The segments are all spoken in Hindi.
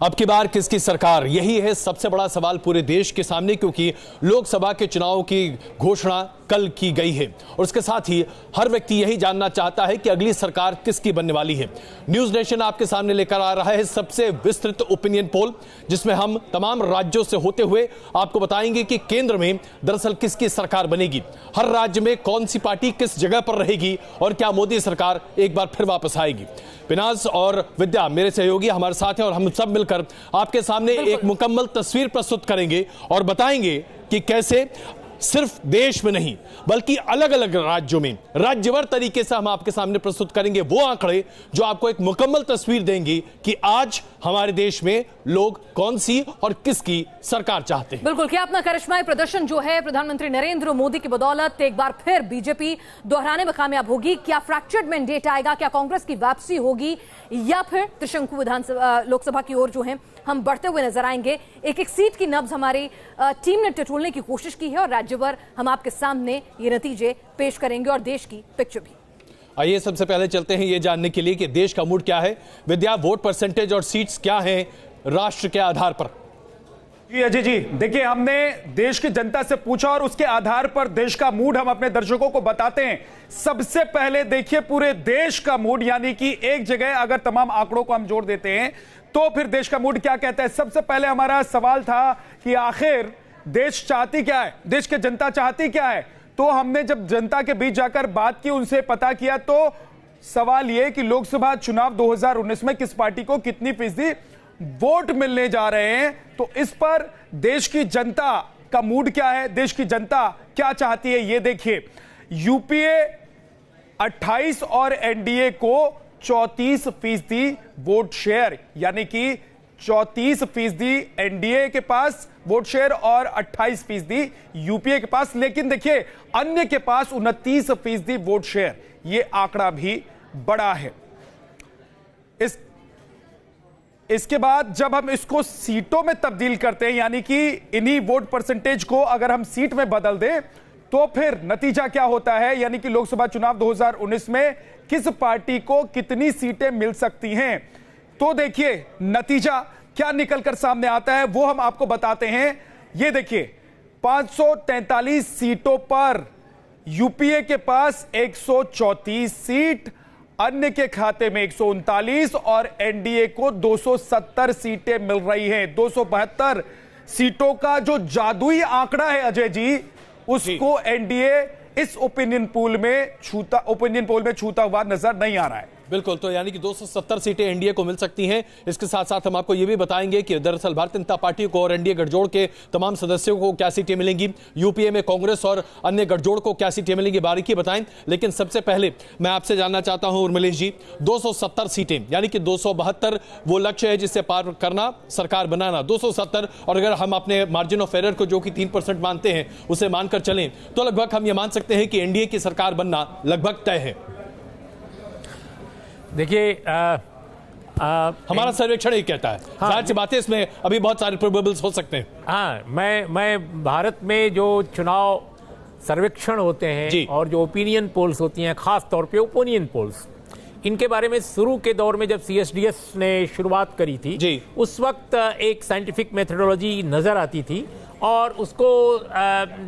अब की बार किसकी सरकार, यही है सबसे बड़ा सवाल पूरे देश के सामने, क्योंकि लोकसभा के चुनाव की घोषणा कल की गई है और उसके साथ ही हर व्यक्ति यही जानना चाहता है कि अगली सरकार किसकी बनने वाली है। न्यूज नेशन आपके सामने लेकर आ रहा है सबसे विस्तृत ओपिनियन पोल, जिसमें हम तमाम राज्यों से होते हुए आपको बताएंगे कि केंद्र में दरअसल किसकी सरकार बनेगी, हर राज्य में कौन सी पार्टी किस जगह पर रहेगी और क्या मोदी सरकार एक बार फिर वापस आएगी। पिनाज और विद्या मेरे सहयोगी हमारे साथ हैं और हम सब मिलकर आपके सामने एक मुकम्मल तस्वीर प्रस्तुत करेंगे और बताएंगे कि कैसे सिर्फ देश में नहीं बल्कि अलग अलग राज्यों में राज्यवार तरीके से हम आपके सामने प्रस्तुत करेंगे वो आंकड़े जो आपको एक मुकम्मल तस्वीर देंगे कि आज हमारे देश में लोग कौन सी और किसकी सरकार चाहते हैं। बिल्कुल, क्या अपना करिश्माई प्रदर्शन जो है प्रधानमंत्री नरेंद्र मोदी की बदौलत एक बार फिर बीजेपी दोहराने में कामयाब होगी? क्या फ्रैक्चर्ड मैंडेट आएगा? क्या कांग्रेस की वापसी होगी या फिर त्रिशंकु विधानसभा लोकसभा की ओर जो है हम बढ़ते हुए नजर आएंगे? एक एक सीट की नब्ज हमारी टीम ने टटोलने की कोशिश की है और राज्यभर हम आपके सामने ये नतीजे पेश करेंगे और देश की पिक्चर भी। आइए सबसे पहले चलते हैं ये जानने के लिए कि देश का मूड क्या है। विद्या, वोट परसेंटेज और सीट्स क्या हैं राष्ट्र के आधार पर? जी अजय जी, देखिए हमने देश की जनता से पूछा और उसके आधार पर देश का मूड हम अपने दर्शकों को बताते हैं। सबसे पहले देखिए पूरे देश का मूड, यानी कि एक जगह अगर तमाम आंकड़ों को हम जोड़ देते हैं तो फिर देश का मूड क्या कहता है। सबसे पहले हमारा सवाल था कि आखिर देश चाहती क्या है, देश की जनता चाहती क्या है। तो हमने जब जनता के बीच जाकर बात की, उनसे पता किया, तो सवाल यह कि लोकसभा चुनाव 2019 में किस पार्टी को कितनी फीसदी वोट मिलने जा रहे हैं। तो इस पर देश की जनता का मूड क्या है, देश की जनता क्या चाहती है, यह देखिए। यूपीए 28 और एनडीए को 34% वोट शेयर, यानी कि 34% एनडीए के पास वोट शेयर और 28% यूपीए के पास। लेकिन देखिए अन्य के पास 29% वोट शेयर, यह आंकड़ा भी बड़ा है। इसके बाद जब हम इसको सीटों में तब्दील करते हैं, यानी कि इन्हीं वोट परसेंटेज को अगर हम सीट में बदल दें तो फिर नतीजा क्या होता है, यानी कि लोकसभा चुनाव 2019 में किस पार्टी को कितनी सीटें मिल सकती हैं। तो देखिए नतीजा क्या निकलकर सामने आता है वो हम आपको बताते हैं। ये देखिए 543 सीटों पर यूपीए के पास 134 सीट, अन्य के खाते में 139 और एनडीए को 270 सीटें मिल रही हैं। 272 सीटों का जो जादुई आंकड़ा है अजय जी, उसको एनडीए इस ओपिनियन पोल में छूता हुआ नजर नहीं आ रहा है। बिल्कुल, तो यानी कि 270 सीटें एनडीए को मिल सकती हैं। इसके साथ साथ हम आपको यह भी बताएंगे कि दरअसल भारतीय जनता पार्टी को और एनडीए गठजोड़ के तमाम सदस्यों को क्या सीटें मिलेंगी, यूपीए में कांग्रेस और अन्य गठजोड़ को क्या सीटें मिलेंगी, बारीकी बताएं। लेकिन सबसे पहले मैं आपसे जानना चाहता हूं उर्मिलेश जी, 270 सीटें यानी कि 272 वो लक्ष्य है जिससे पार करना, सरकार बनाना 270, और अगर हम अपने मार्जिन ऑफ एरर को जो कि 3% मानते हैं उसे मानकर चलें तो लगभग हम ये मान सकते हैं कि एनडीए की सरकार बनना लगभग तय है। देखिए हमारा सर्वेक्षण ही कहता है। जाहिर सी बात है इसमें अभी बहुत सारे प्रोबेबल्स हो सकते हैं। हाँ, मैं भारत में जो चुनाव सर्वेक्षण होते हैं और जो ओपिनियन पोल्स होती हैं, खास तौर पे ओपिनियन पोल्स, इनके बारे में शुरू के दौर में जब सीएसडीएस ने शुरुआत करी थी उस वक्त एक साइंटिफिक मेथोडोलॉजी नजर आती थी और उसको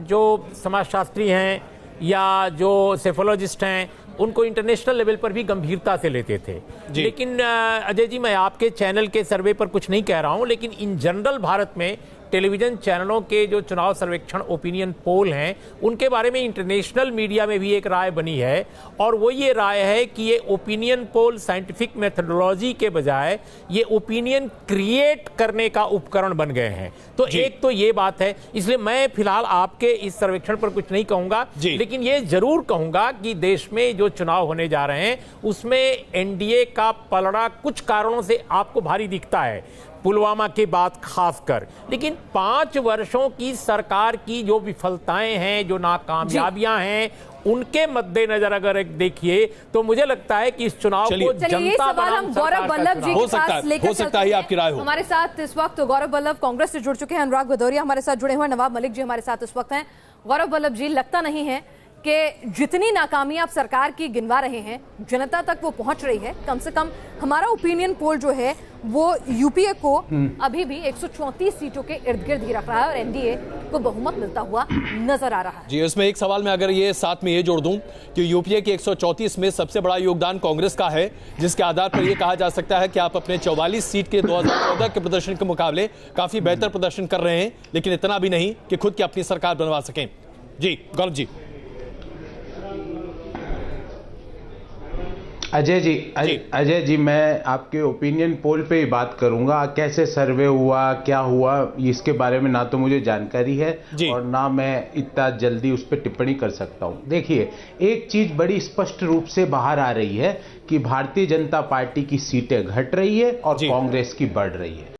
जो समाजशास्त्री हैं या जो सेफोलॉजिस्ट हैं उनको इंटरनेशनल लेवल पर भी गंभीरता से लेते थे। लेकिन अजय जी, मैं आपके चैनल के सर्वे पर कुछ नहीं कह रहा हूं, लेकिन इन जनरल भारत में टेलीविजन चैनलों के जो चुनाव सर्वेक्षण ओपिनियन पोल हैं उनके बारे में इंटरनेशनल मीडिया में भी एक राय बनी है और वो ये राय है कि ये ओपिनियन पोल साइंटिफिक मेथोडोलॉजी के बजाय ये ओपिनियन क्रिएट करने का उपकरण बन गए हैं। तो एक तो ये बात है, इसलिए मैं फिलहाल आपके इस सर्वेक्षण पर कुछ नहीं कहूंगा, लेकिन ये जरूर कहूंगा कि देश में जो चुनाव होने जा रहे हैं उसमें एनडीए का पलड़ा कुछ कारणों से आपको भारी दिखता है, पुलवामा के बाद खासकर। लेकिन 5 वर्षों की सरकार की जो विफलताएं हैं, जो नाकामयाबियां हैं, उनके मद्देनजर अगर देखिए तो मुझे लगता है कि इस चुनाव को जनता बनाम गौरव वल्लभ जी के पास लेकर सकता है आपकी राय हो। हमारे साथ इस वक्त गौरव वल्लभ कांग्रेस से जुड़ चुके हैं, अनुराग भदौरिया हमारे साथ जुड़े हुए, नवाब मलिक जी हमारे साथ इस वक्त हैं। गौरव वल्लभ जी, लगता नहीं है कि जितनी नाकामी आप सरकार की गिनवा रहे हैं, जनता तक वो पहुंच रही है। कम से कम हमारा ओपिनियन पोल जो है वो यूपीए को अभी भी 134 सीटों के इर्द गिर्द ही रख रहा है और एनडीए को बहुमत मिलता हुआ नजर आ रहा है। जी, इसमें एक सवाल में अगर ये साथ में ये जोड़ दूं कि यूपीए के 134 में सबसे बड़ा योगदान कांग्रेस का है, जिसके आधार पर यह कहा जा सकता है कि आप अपने 44 सीट के 2014 के प्रदर्शन के मुकाबले काफी बेहतर प्रदर्शन कर रहे हैं, लेकिन इतना भी नहीं कि खुद की अपनी सरकार बनवा सकें। जी गौरव जी। अजय जी, मैं आपके ओपिनियन पोल पे ही बात करूंगा। कैसे सर्वे हुआ, क्या हुआ, इसके बारे में ना तो मुझे जानकारी है और ना मैं इतना जल्दी उस पर टिप्पणी कर सकता हूं। देखिए, एक चीज बड़ी स्पष्ट रूप से बाहर आ रही है कि भारतीय जनता पार्टी की सीटें घट रही है और कांग्रेस की बढ़ रही है।